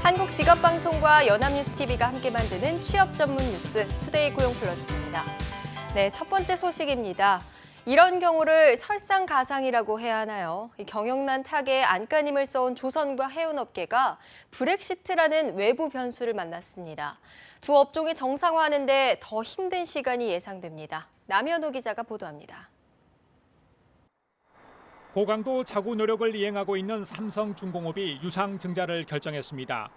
한국직업방송과 연합뉴스TV가 함께 만드는 취업 전문 뉴스 투데이 고용플러스입니다. 네, 첫 번째 소식입니다. 이런 경우를 설상가상이라고 해야 하나요? 경영난 타계의 안간힘을 써온 조선과 해운업계가 브렉시트라는 외부 변수를 만났습니다. 두 업종이 정상화하는 데 더 힘든 시간이 예상됩니다. 남현호 기자가 보도합니다. 고강도 자구 노력을 이행하고 있는 삼성중공업이 유상증자를 결정했습니다.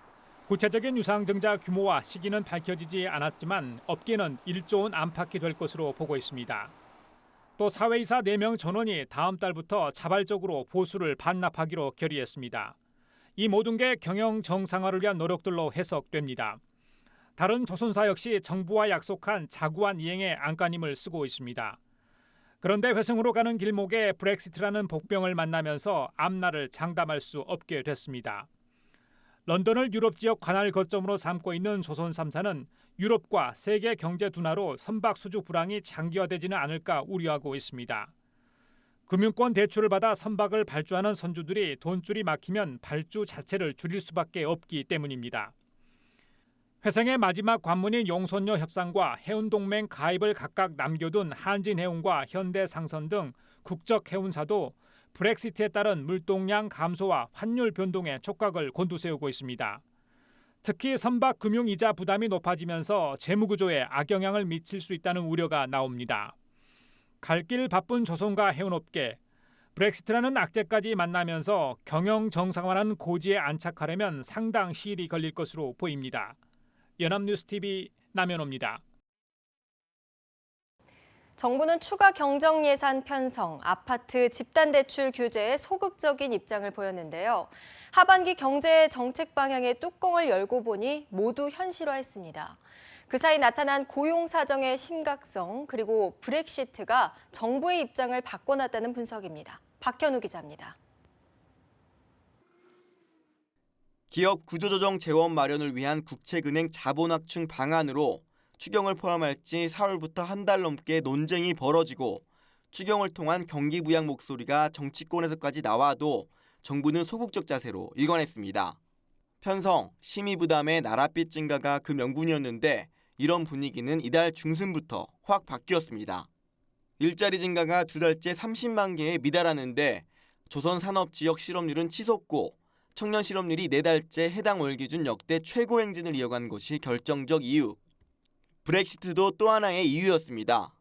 구체적인 유상증자 규모와 시기는 밝혀지지 않았지만 업계는 1조 원 안팎이 될 것으로 보고 있습니다. 또 사회이사 4명 전원이 다음 달부터 자발적으로 보수를 반납하기로 결의했습니다. 이 모든 게 경영 정상화를 위한 노력들로 해석됩니다. 다른 조선사 역시 정부와 약속한 자구안 이행에 안간힘을 쓰고 있습니다. 그런데 회승으로 가는 길목에 브렉시트라는 복병을 만나면서 앞날을 장담할 수 없게 됐습니다. 런던을 유럽 지역 관할 거점으로 삼고 있는 조선 3사는 유럽과 세계 경제 둔화로 선박 수주 불황이 장기화되지는 않을까 우려하고 있습니다. 금융권 대출을 받아 선박을 발주하는 선주들이 돈줄이 막히면 발주 자체를 줄일 수밖에 없기 때문입니다. 회생의 마지막 관문인 용선료 협상과 해운동맹 가입을 각각 남겨둔 한진해운과 현대상선 등 국적 해운사도 브렉시트에 따른 물동량 감소와 환율 변동에 촉각을 곤두세우고 있습니다. 특히 선박 금융이자 부담이 높아지면서 재무구조에 악영향을 미칠 수 있다는 우려가 나옵니다. 갈 길 바쁜 조선과 해운업계, 브렉시트라는 악재까지 만나면서 경영 정상화라는 고지에 안착하려면 상당 시일이 걸릴 것으로 보입니다. 연합뉴스TV 남현호입니다. 정부는 추가 경정 예산 편성, 아파트 집단대출 규제에 소극적인 입장을 보였는데요. 하반기 경제 정책 방향의 뚜껑을 열고 보니 모두 현실화했습니다. 그 사이 나타난 고용 사정의 심각성 그리고 브렉시트가 정부의 입장을 바꿔놨다는 분석입니다. 박현우 기자입니다. 기업 구조조정 재원 마련을 위한 국책은행 자본확충 방안으로 추경을 포함할지 4월부터 한 달 넘게 논쟁이 벌어지고 추경을 통한 경기 부양 목소리가 정치권에서까지 나와도 정부는 소극적 자세로 일관했습니다. 편성, 심의 부담의 나랏빛 증가가 그 명분이었는데 이런 분위기는 이달 중순부터 확 바뀌었습니다. 일자리 증가가 2달째 30만 개에 미달하는데 조선 산업 지역 실업률은 치솟고 청년 실업률이 4달째 해당 월 기준 역대 최고 행진을 이어간 것이 결정적 이유. 브렉시트도 또 하나의 이유였습니다.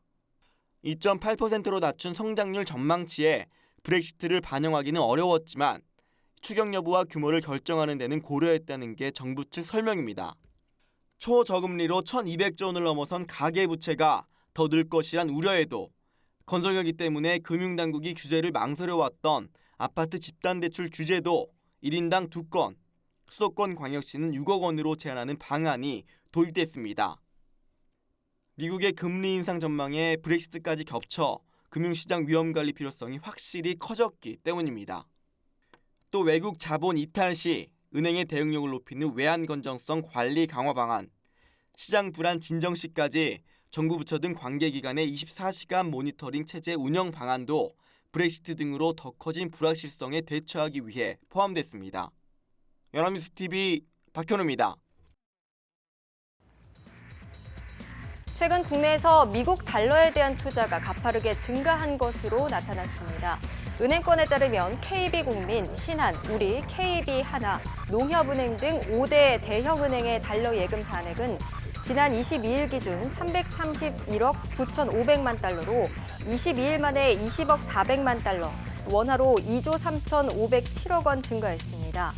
2.8%로 낮춘 성장률 전망치에 브렉시트를 반영하기는 어려웠지만 추경 여부와 규모를 결정하는 데는 고려했다는 게 정부 측 설명입니다. 초저금리로 1,200조 원을 넘어선 가계부채가 더 늘 것이란 우려에도 건설경기 때문에 금융당국이 규제를 망설여왔던 아파트 집단대출 규제도 1인당 2건, 수도권 광역시는 6억 원으로 제한하는 방안이 도입됐습니다. 미국의 금리 인상 전망에 브렉시트까지 겹쳐 금융시장 위험관리 필요성이 확실히 커졌기 때문입니다. 또 외국 자본 이탈 시 은행의 대응력을 높이는 외환 건전성 관리 강화 방안, 시장 불안 진정 시까지 정부 부처 등 관계기관의 24시간 모니터링 체제 운영 방안도 브렉시트 등으로 더 커진 불확실성에 대처하기 위해 포함됐습니다. 연합뉴스TV 박현우입니다. 최근 국내에서 미국 달러에 대한 투자가 가파르게 증가한 것으로 나타났습니다. 은행권에 따르면 KB국민, 신한, 우리, KB하나, 농협은행 등 5대 대형은행의 달러 예금 잔액은 지난 22일 기준 331억 9,500만 달러로 22일 만에 20억 400만 달러, 원화로 2조 3,507억 원 증가했습니다.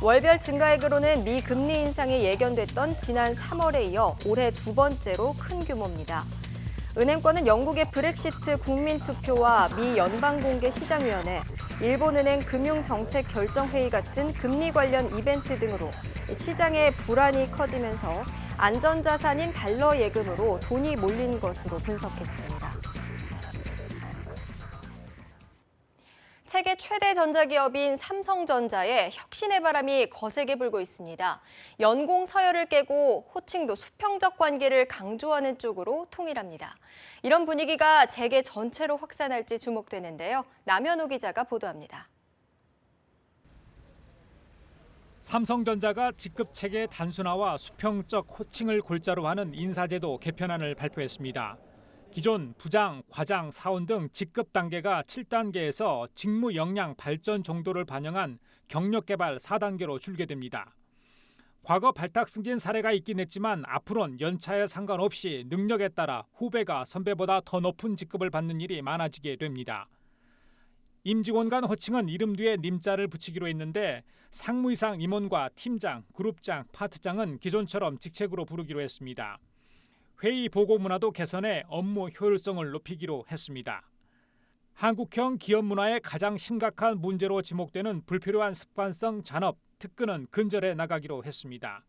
월별 증가액으로는 미 금리 인상이 예견됐던 지난 3월에 이어 올해 두 번째로 큰 규모입니다. 은행권은 영국의 브렉시트 국민투표와 미 연방공개시장위원회, 일본은행 금융정책결정회의 같은 금리 관련 이벤트 등으로 시장의 불안이 커지면서 안전자산인 달러 예금으로 돈이 몰린 것으로 분석했습니다. 세계 최대 전자기업인 삼성전자에 혁신의 바람이 거세게 불고 있습니다. 연공 서열을 깨고 호칭도 수평적 관계를 강조하는 쪽으로 통일합니다. 이런 분위기가 재계 전체로 확산할지 주목되는데요. 남현호 기자가 보도합니다. 삼성전자가 직급 체계 단순화와 수평적 호칭을 골자로 하는 인사제도 개편안을 발표했습니다. 기존 부장, 과장, 사원 등 직급 단계가 7단계에서 직무 역량 발전 정도를 반영한 경력 개발 4단계로 줄게됩니다. 과거 발탁 승진 사례가 있긴 했지만 앞으로는 연차에 상관없이 능력에 따라 후배가 선배보다 더 높은 직급을 받는 일이 많아지게 됩니다. 임직원 간 호칭은 이름 뒤에 님자를 붙이기로 했는데 상무 이상 임원과 팀장, 그룹장, 파트장은 기존처럼 직책으로 부르기로 했습니다. 회의 보고 문화도 개선해 업무 효율성을 높이기로 했습니다. 한국형 기업 문화의 가장 심각한 문제로 지목되는 불필요한 습관성 잔업, 특근은 근절해 나가기로 했습니다.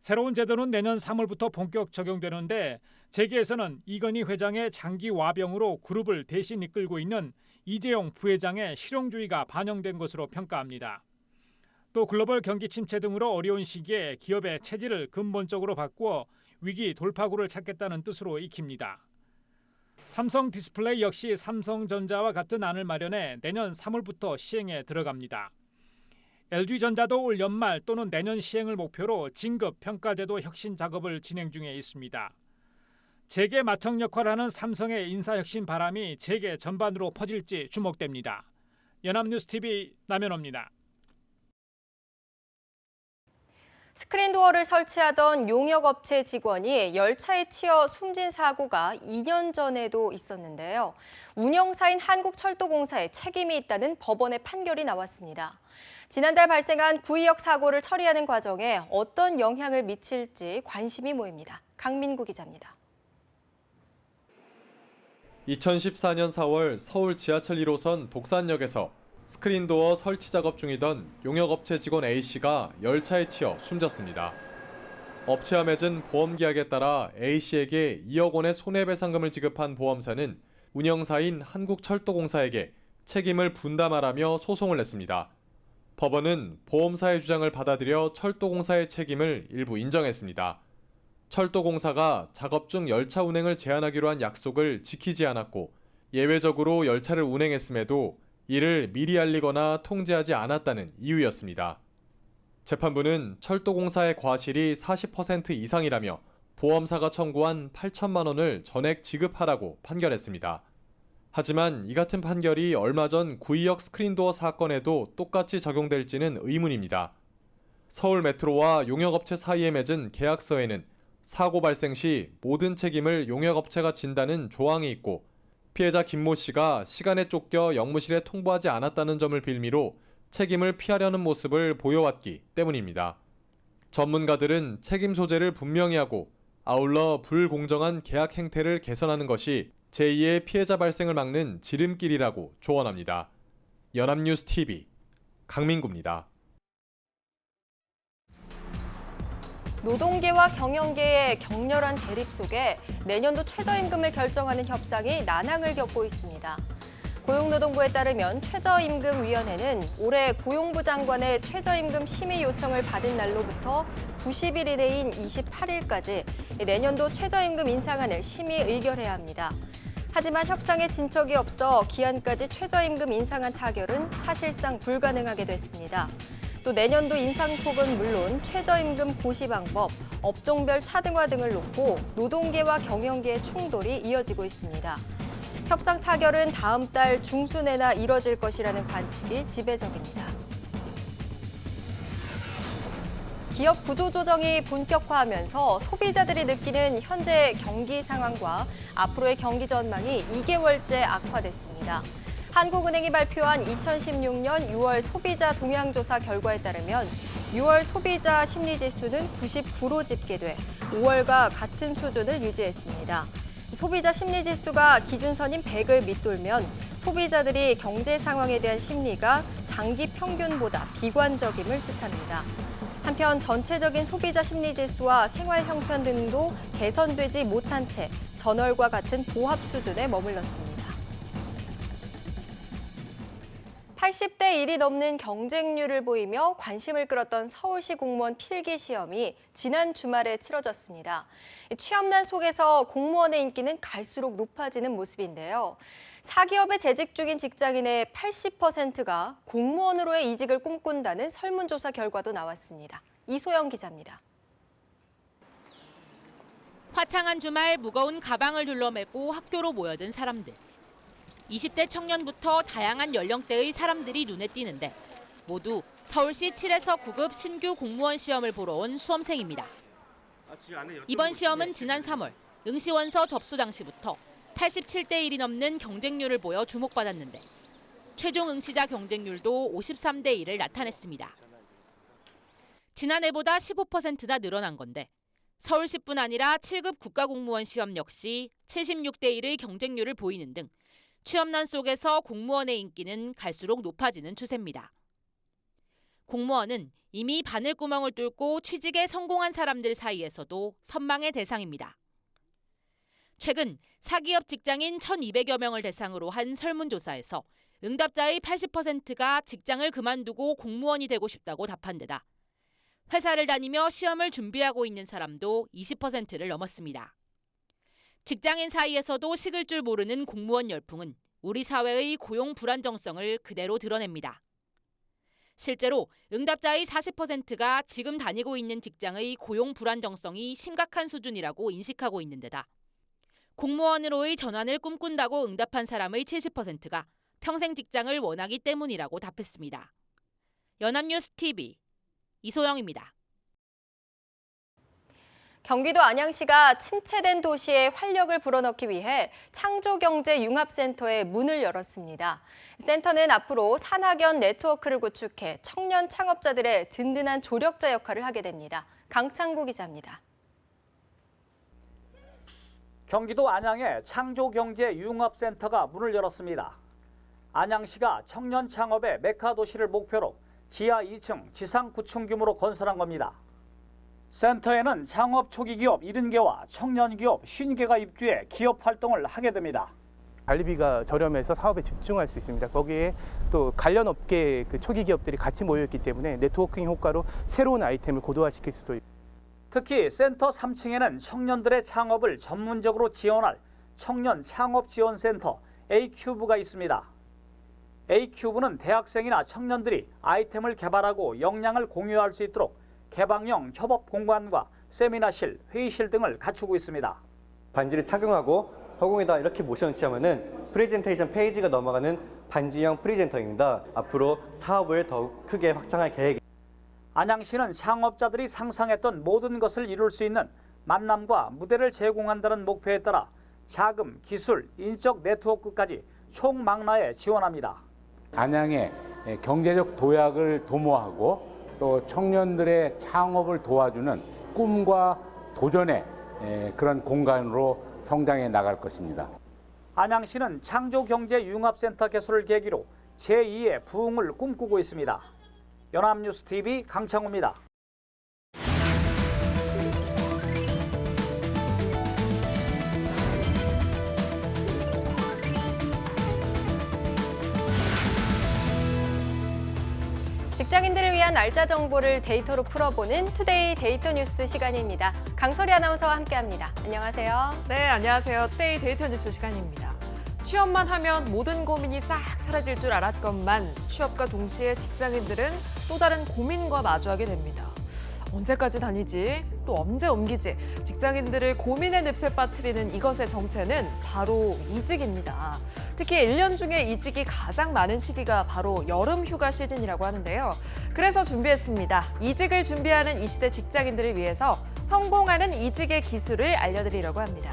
새로운 제도는 내년 3월부터 본격 적용되는데 재계에서는 이건희 회장의 장기 와병으로 그룹을 대신 이끌고 있는 이재용 부회장의 실용주의가 반영된 것으로 평가합니다. 또 글로벌 경기 침체 등으로 어려운 시기에 기업의 체질을 근본적으로 바꾸어 위기 돌파구를 찾겠다는 뜻으로 익힙니다. 삼성 디스플레이 역시 삼성전자와 같은 안을 마련해 내년 3월부터 시행에 들어갑니다. LG전자도 올 연말 또는 내년 시행을 목표로 진급 평가제도 혁신 작업을 진행 중에 있습니다. 재계 맏형 역할을 하는 삼성의 인사혁신 바람이 재계 전반으로 퍼질지 주목됩니다. 연합뉴스TV 남현호입니다. 스크린도어를 설치하던 용역업체 직원이 열차에 치여 숨진 사고가 2년 전에도 있었는데요. 운영사인 한국철도공사에 책임이 있다는 법원의 판결이 나왔습니다. 지난달 발생한 구의역 사고를 처리하는 과정에 어떤 영향을 미칠지 관심이 모입니다. 강민구 기자입니다. 2014년 4월 서울 지하철 1호선 독산역에서 스크린도어 설치 작업 중이던 용역업체 직원 A씨가 열차에 치여 숨졌습니다. 업체와 맺은 보험계약에 따라 A씨에게 2억 원의 손해배상금을 지급한 보험사는 운영사인 한국철도공사에게 책임을 분담하라며 소송을 냈습니다. 법원은 보험사의 주장을 받아들여 철도공사의 책임을 일부 인정했습니다. 철도공사가 작업 중 열차 운행을 제한하기로 한 약속을 지키지 않았고 예외적으로 열차를 운행했음에도 이를 미리 알리거나 통지하지 않았다는 이유였습니다. 재판부는 철도공사의 과실이 40% 이상이라며 보험사가 청구한 8천만 원을 전액 지급하라고 판결했습니다. 하지만 이 같은 판결이 얼마 전 구의역 스크린도어 사건에도 똑같이 적용될지는 의문입니다. 서울 메트로와 용역업체 사이에 맺은 계약서에는 사고 발생 시 모든 책임을 용역업체가 진다는 조항이 있고 피해자 김모 씨가 시간에 쫓겨 영무실에 통보하지 않았다는 점을 빌미로 책임을 피하려는 모습을 보여왔기 때문입니다. 전문가들은 책임 소재를 분명히 하고 아울러 불공정한 계약 행태를 개선하는 것이 제2의 피해자 발생을 막는 지름길이라고 조언합니다. 연합뉴스TV 강민구입니다. 노동계와 경영계의 격렬한 대립 속에 내년도 최저임금을 결정하는 협상이 난항을 겪고 있습니다. 고용노동부에 따르면 최저임금위원회는 올해 고용부 장관의 최저임금 심의 요청을 받은 날로부터 90일 이내인 28일까지 내년도 최저임금 인상안을 심의 의결해야 합니다. 하지만 협상에 진척이 없어 기한까지 최저임금 인상안 타결은 사실상 불가능하게 됐습니다. 또 내년도 인상폭은 물론 최저임금 고시 방법, 업종별 차등화 등을 놓고 노동계와 경영계의 충돌이 이어지고 있습니다. 협상 타결은 다음 달 중순에나 이뤄질 것이라는 관측이 지배적입니다. 기업 구조조정이 본격화하면서 소비자들이 느끼는 현재 경기 상황과 앞으로의 경기 전망이 2개월째 악화됐습니다. 한국은행이 발표한 2016년 6월 소비자 동향조사 결과에 따르면 6월 소비자 심리지수는 99로 집계돼 5월과 같은 수준을 유지했습니다. 소비자 심리지수가 기준선인 100을 밑돌면 소비자들이 경제 상황에 대한 심리가 장기 평균보다 비관적임을 뜻합니다. 한편 전체적인 소비자 심리지수와 생활 형편 등도 개선되지 못한 채 전월과 같은 보합 수준에 머물렀습니다. 80대 1이 넘는 경쟁률을 보이며 관심을 끌었던 서울시 공무원 필기시험이 지난 주말에 치러졌습니다. 취업난 속에서 공무원의 인기는 갈수록 높아지는 모습인데요. 사기업에 재직 중인 직장인의 80%가 공무원으로의 이직을 꿈꾼다는 설문조사 결과도 나왔습니다. 이소영 기자입니다. 화창한 주말 무거운 가방을 둘러매고 학교로 모여든 사람들. 20대 청년부터 다양한 연령대의 사람들이 눈에 띄는데 모두 서울시 7에서 9급 신규 공무원 시험을 보러 온 수험생입니다. 이번 시험은 지난 3월 응시원서 접수 당시부터 87대 1이 넘는 경쟁률을 보여 주목받았는데 최종 응시자 경쟁률도 53대 1을 나타냈습니다. 지난해보다 15%나 늘어난 건데 서울시뿐 아니라 7급 국가공무원 시험 역시 76대 1의 경쟁률을 보이는 등 취업난 속에서 공무원의 인기는 갈수록 높아지는 추세입니다. 공무원은 이미 바늘구멍을 뚫고 취직에 성공한 사람들 사이에서도 선망의 대상입니다. 최근 사기업 직장인 1,200여 명을 대상으로 한 설문조사에서 응답자의 80%가 직장을 그만두고 공무원이 되고 싶다고 답한 데다 회사를 다니며 시험을 준비하고 있는 사람도 20%를 넘었습니다. 직장인 사이에서도 식을 줄 모르는 공무원 열풍은 우리 사회의 고용 불안정성을 그대로 드러냅니다. 실제로 응답자의 40%가 지금 다니고 있는 직장의 고용 불안정성이 심각한 수준이라고 인식하고 있는 데다 공무원으로의 전환을 꿈꾼다고 응답한 사람의 70%가 평생 직장을 원하기 때문이라고 답했습니다. 연합뉴스 TV 이소영입니다. 경기도 안양시가 침체된 도시에 활력을 불어넣기 위해 창조경제융합센터의 문을 열었습니다. 센터는 앞으로 산학연 네트워크를 구축해 청년 창업자들의 든든한 조력자 역할을 하게 됩니다. 강창구 기자입니다. 경기도 안양에 창조경제융합센터가 문을 열었습니다. 안양시가 청년 창업의 메카 도시를 목표로 지하 2층, 지상 9층 규모로 건설한 겁니다. 센터에는 창업 초기 기업 70개와 청년 기업 50개가 입주해 기업 활동을 하게 됩니다. 관리비가 저렴해서 사업에 집중할 수 있습니다. 거기에 또 관련 업계 초기 기업들이 같이 모여있기 때문에 네트워킹 효과로 새로운 아이템을 고도화시킬 수도 있고. 특히 센터 3층에는 청년들의 창업을 전문적으로 지원할 청년 창업지원센터 A큐브가 있습니다. A큐브는 대학생이나 청년들이 아이템을 개발하고 역량을 공유할 수 있도록 개방형 협업 공간과 세미나실, 회의실 등을 갖추고 있습니다. 반지를 착용하고 허공에다 이렇게 모션 취하면은 프레젠테이션 페이지가 넘어가는 반지형 프리젠터입니다. 앞으로 사업을 더욱 크게 확장할 계획입니다. 안양시는 창업자들이 상상했던 모든 것을 이룰 수 있는 만남과 무대를 제공한다는 목표에 따라 자금, 기술, 인적 네트워크까지 총망라에 지원합니다. 안양의 경제적 도약을 도모하고 또 청년들의 창업을 도와주는 꿈과 도전의 그런 공간으로 성장해 나갈 것입니다. 안양시는 창조경제융합센터 개소를 계기로 제2의 부흥을 꿈꾸고 있습니다. 연합뉴스 TV 강창우입니다. 직장인들을 위한 날짜 정보를 데이터로 풀어보는 투데이 데이터 뉴스 시간입니다. 강소리 아나운서와 함께합니다. 안녕하세요. 네, 안녕하세요. 투데이 데이터 뉴스 시간입니다. 취업만 하면 모든 고민이 싹 사라질 줄 알았건만 취업과 동시에 직장인들은 또 다른 고민과 마주하게 됩니다. 언제까지 다니지? 또 언제 옮기지? 직장인들을 고민의 늪에 빠뜨리는 이것의 정체는 바로 이직입니다. 특히 1년 중에 이직이 가장 많은 시기가 바로 여름 휴가 시즌이라고 하는데요. 그래서 준비했습니다. 이직을 준비하는 이 시대 직장인들을 위해서 성공하는 이직의 기술을 알려드리려고 합니다.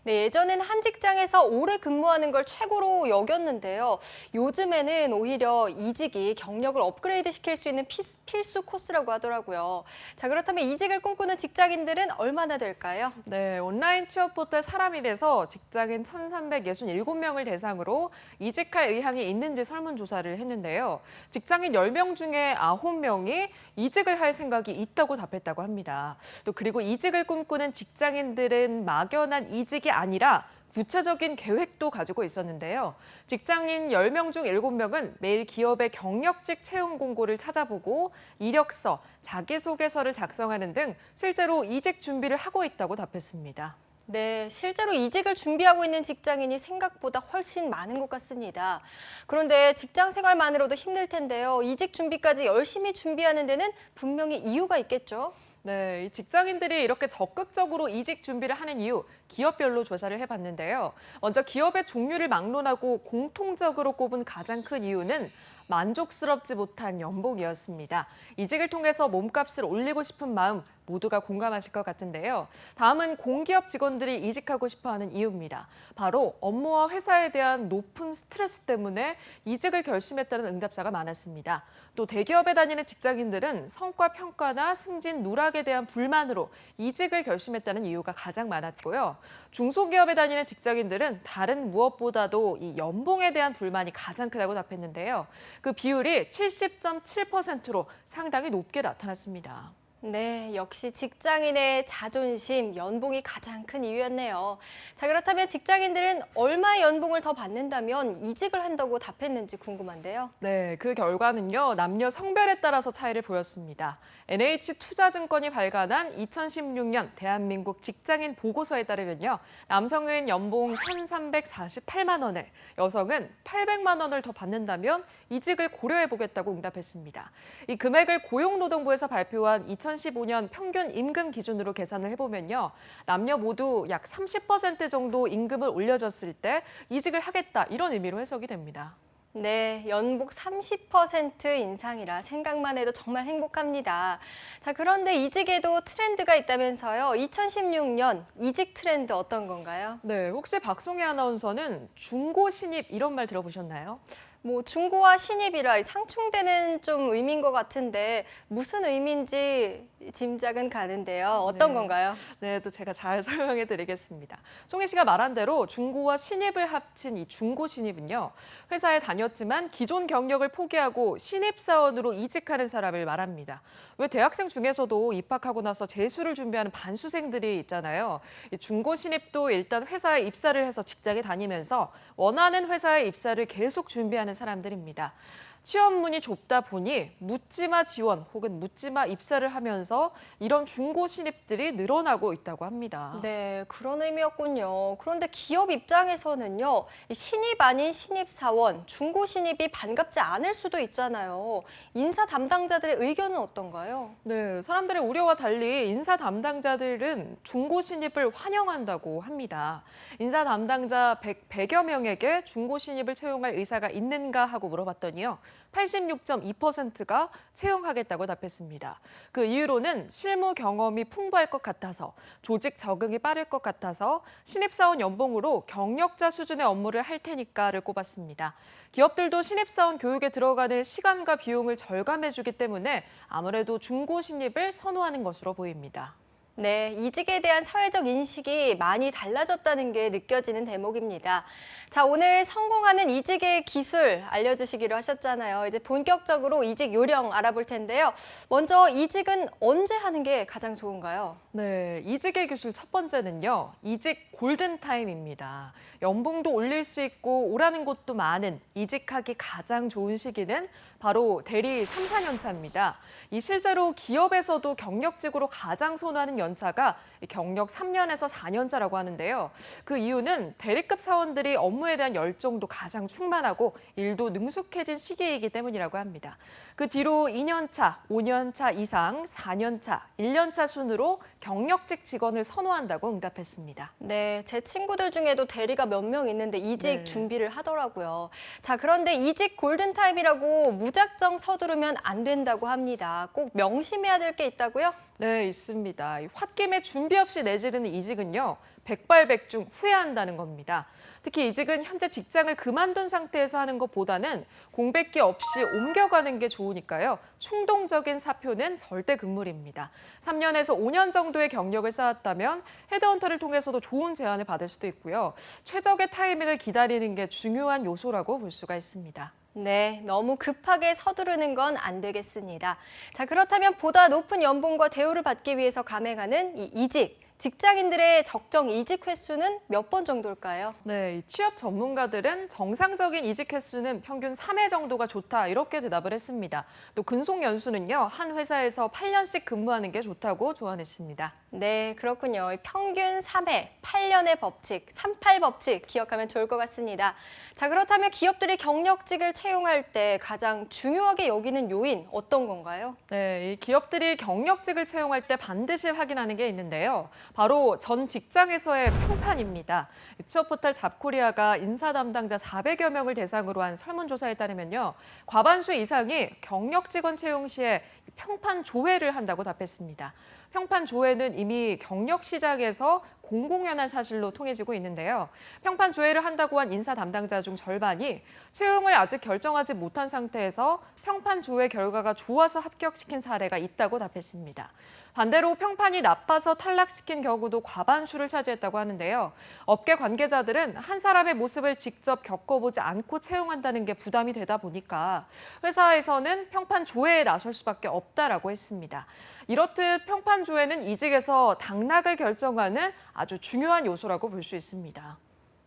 네, 예전엔 한 직장에서 오래 근무하는 걸 최고로 여겼는데요. 요즘에는 오히려 이직이 경력을 업그레이드 시킬 수 있는 필수 코스라고 하더라고요. 자, 그렇다면 이직을 꿈꾸는 직장인들은 얼마나 될까요? 네, 온라인 취업 포털 사람일에서 직장인 1,367명을 대상으로 이직할 의향이 있는지 설문조사를 했는데요. 직장인 10명 중에 9명이 이직을 할 생각이 있다고 답했다고 합니다. 또 그리고 이직을 꿈꾸는 직장인들은 막연한 이직이 아니라 구체적인 계획도 가지고 있었는데요. 직장인 10명 중 7명은 매일 기업의 경력직 채용 공고를 찾아보고 이력서, 자기소개서를 작성하는 등 실제로 이직 준비를 하고 있다고 답했습니다. 네, 실제로 이직을 준비하고 있는 직장인이 생각보다 훨씬 많은 것 같습니다. 그런데 직장 생활만으로도 힘들 텐데요. 이직 준비까지 열심히 준비하는 데는 분명히 이유가 있겠죠? 네, 이 직장인들이 이렇게 적극적으로 이직 준비를 하는 이유, 기업별로 조사를 해봤는데요. 먼저 기업의 종류를 막론하고 공통적으로 꼽은 가장 큰 이유는 만족스럽지 못한 연봉이었습니다. 이직을 통해서 몸값을 올리고 싶은 마음 모두가 공감하실 것 같은데요. 다음은 공기업 직원들이 이직하고 싶어하는 이유입니다. 바로 업무와 회사에 대한 높은 스트레스 때문에 이직을 결심했다는 응답자가 많았습니다. 또 대기업에 다니는 직장인들은 성과 평가나 승진 누락에 대한 불만으로 이직을 결심했다는 이유가 가장 많았고요. 중소기업에 다니는 직장인들은 다른 무엇보다도 이 연봉에 대한 불만이 가장 크다고 답했는데요. 그 비율이 70.7%로 상당히 높게 나타났습니다. 네, 역시 직장인의 자존심, 연봉이 가장 큰 이유였네요. 자, 그렇다면 직장인들은 얼마의 연봉을 더 받는다면 이직을 한다고 답했는지 궁금한데요. 네, 그 결과는요, 남녀 성별에 따라서 차이를 보였습니다. NH투자증권이 발간한 2016년 대한민국 직장인 보고서에 따르면요, 남성은 연봉 1,348만 원을, 여성은 800만 원을 더 받는다면 이직을 고려해보겠다고 응답했습니다. 이 금액을 고용노동부에서 발표한 2015년 평균 임금 기준으로 계산을 해보면요, 남녀 모두 약 30% 정도 임금을 올려줬을 때 이직을 하겠다, 이런 의미로 해석이 됩니다. 네, 연봉 30% 인상이라 생각만 해도 정말 행복합니다. 자, 그런데 이직에도 트렌드가 있다면서요. 2016년 이직 트렌드 어떤 건가요? 네, 혹시 박송혜 아나운서는 중고 신입 이런 말 들어보셨나요? 뭐 중고와 신입이라 상충되는 좀 의미인 것 같은데 무슨 의미인지 짐작은 가는데요. 어떤 건가요? 네, 또 제가 잘 설명해 드리겠습니다. 송혜 씨가 말한 대로 중고와 신입을 합친 이 중고 신입은요, 회사에 다녔지만 기존 경력을 포기하고 신입사원으로 이직하는 사람을 말합니다. 왜 대학생 중에서도 입학하고 나서 재수를 준비하는 반수생들이 있잖아요. 이 중고 신입도 일단 회사에 입사를 해서 직장에 다니면서 원하는 회사에 입사를 계속 준비하는 사람들입니다. 취업문이 좁다 보니 묻지마 지원 혹은 묻지마 입사를 하면서 이런 중고 신입들이 늘어나고 있다고 합니다. 네, 그런 의미였군요. 그런데 기업 입장에서는요, 이 신입 아닌 신입사원, 중고 신입이 반갑지 않을 수도 있잖아요. 인사 담당자들의 의견은 어떤가요? 네, 사람들의 우려와 달리 인사 담당자들은 중고 신입을 환영한다고 합니다. 인사 담당자 100여 명에게 중고 신입을 채용할 의사가 있는가 하고 물어봤더니요, 86.2%가 채용하겠다고 답했습니다. 그 이유로는 실무 경험이 풍부할 것 같아서, 조직 적응이 빠를 것 같아서, 신입사원 연봉으로 경력자 수준의 업무를 할 테니까를 꼽았습니다. 기업들도 신입사원 교육에 들어가는 시간과 비용을 절감해주기 때문에 아무래도 중고 신입을 선호하는 것으로 보입니다. 네, 이직에 대한 사회적 인식이 많이 달라졌다는 게 느껴지는 대목입니다. 자, 오늘 성공하는 이직의 기술 알려주시기로 하셨잖아요. 이제 본격적으로 이직 요령 알아볼 텐데요. 먼저 이직은 언제 하는 게 가장 좋은가요? 네, 이직의 기술 첫 번째는요, 이직 골든타임입니다. 연봉도 올릴 수 있고 오라는 곳도 많은 이직하기 가장 좋은 시기는 바로 대리 3, 4년 차입니다. 이 실제로 기업에서도 경력직으로 가장 선호하는 연차가 경력 3년에서 4년 차라고 하는데요. 그 이유는 대리급 사원들이 업무에 대한 열정도 가장 충만하고 일도 능숙해진 시기이기 때문이라고 합니다. 그 뒤로 2년 차, 5년 차 이상, 4년 차, 1년 차 순으로 경력직 직원을 선호한다고 응답했습니다. 네, 제 친구들 중에도 대리가 몇 명 있는데 이직 네. 준비를 하더라고요. 자, 그런데 이직 골든타임이라고 무작정 서두르면 안 된다고 합니다. 꼭 명심해야 될 게 있다고요? 네, 있습니다. 이 홧김에 준비 없이 내지르는 이직은요, 백발백중 후회한다는 겁니다. 특히 이직은 현재 직장을 그만둔 상태에서 하는 것보다는 공백기 없이 옮겨가는 게 좋으니까요. 충동적인 사표는 절대 금물입니다. 3년에서 5년 정도의 경력을 쌓았다면 헤드헌터를 통해서도 좋은 제안을 받을 수도 있고요. 최적의 타이밍을 기다리는 게 중요한 요소라고 볼 수가 있습니다. 네, 너무 급하게 서두르는 건 안 되겠습니다. 자, 그렇다면 보다 높은 연봉과 대우를 받기 위해서 감행하는 이 이직. 직장인들의 적정 이직 횟수는 몇 번 정도일까요? 네, 취업 전문가들은 정상적인 이직 횟수는 평균 3회 정도가 좋다 이렇게 대답을 했습니다. 또 근속 연수는요, 한 회사에서 8년씩 근무하는 게 좋다고 조언했습니다. 네, 그렇군요. 평균 3회, 8년의 법칙, 38 법칙 기억하면 좋을 것 같습니다. 자, 그렇다면 기업들이 경력직을 채용할 때 가장 중요하게 여기는 요인 어떤 건가요? 네, 이 기업들이 경력직을 채용할 때 반드시 확인하는 게 있는데요. 바로 전 직장에서의 평판입니다. 취업포털 잡코리아가 인사 담당자 400여 명을 대상으로 한 설문조사에 따르면요. 과반수 이상이 경력 직원 채용 시에 평판 조회를 한다고 답했습니다. 평판 조회는 이미 경력 시작에서 공공연한 사실로 통해지고 있는데요. 평판 조회를 한다고 한 인사 담당자 중 절반이 채용을 아직 결정하지 못한 상태에서 평판 조회 결과가 좋아서 합격시킨 사례가 있다고 답했습니다. 반대로 평판이 나빠서 탈락시킨 경우도 과반수를 차지했다고 하는데요. 업계 관계자들은 한 사람의 모습을 직접 겪어보지 않고 채용한다는 게 부담이 되다 보니까 회사에서는 평판 조회에 나설 수밖에 없다라고 했습니다. 이렇듯 평판 조회는 이직에서 당락을 결정하는 아주 중요한 요소라고 볼 수 있습니다.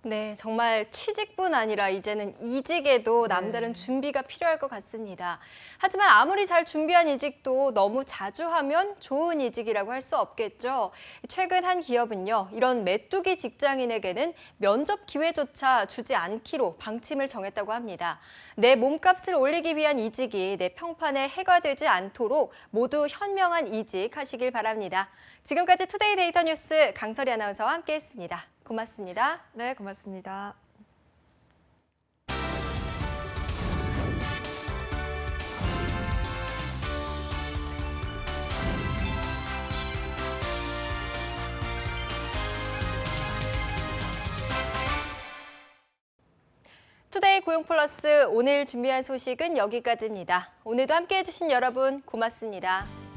네, 정말 취직뿐 아니라 이제는 이직에도 남다른 준비가 필요할 것 같습니다. 하지만 아무리 잘 준비한 이직도 너무 자주 하면 좋은 이직이라고 할 수 없겠죠. 최근 한 기업은요, 이런 메뚜기 직장인에게는 면접 기회조차 주지 않기로 방침을 정했다고 합니다. 내 몸값을 올리기 위한 이직이 내 평판에 해가 되지 않도록 모두 현명한 이직하시길 바랍니다. 지금까지 투데이 데이터 뉴스 강설희 아나운서와 함께했습니다. 고맙습니다. 네, 고맙습니다. 투데이 고용 플러스 오늘 준비한 소식은 여기까지입니다. 오늘도 함께해 주신 여러분 고맙습니다.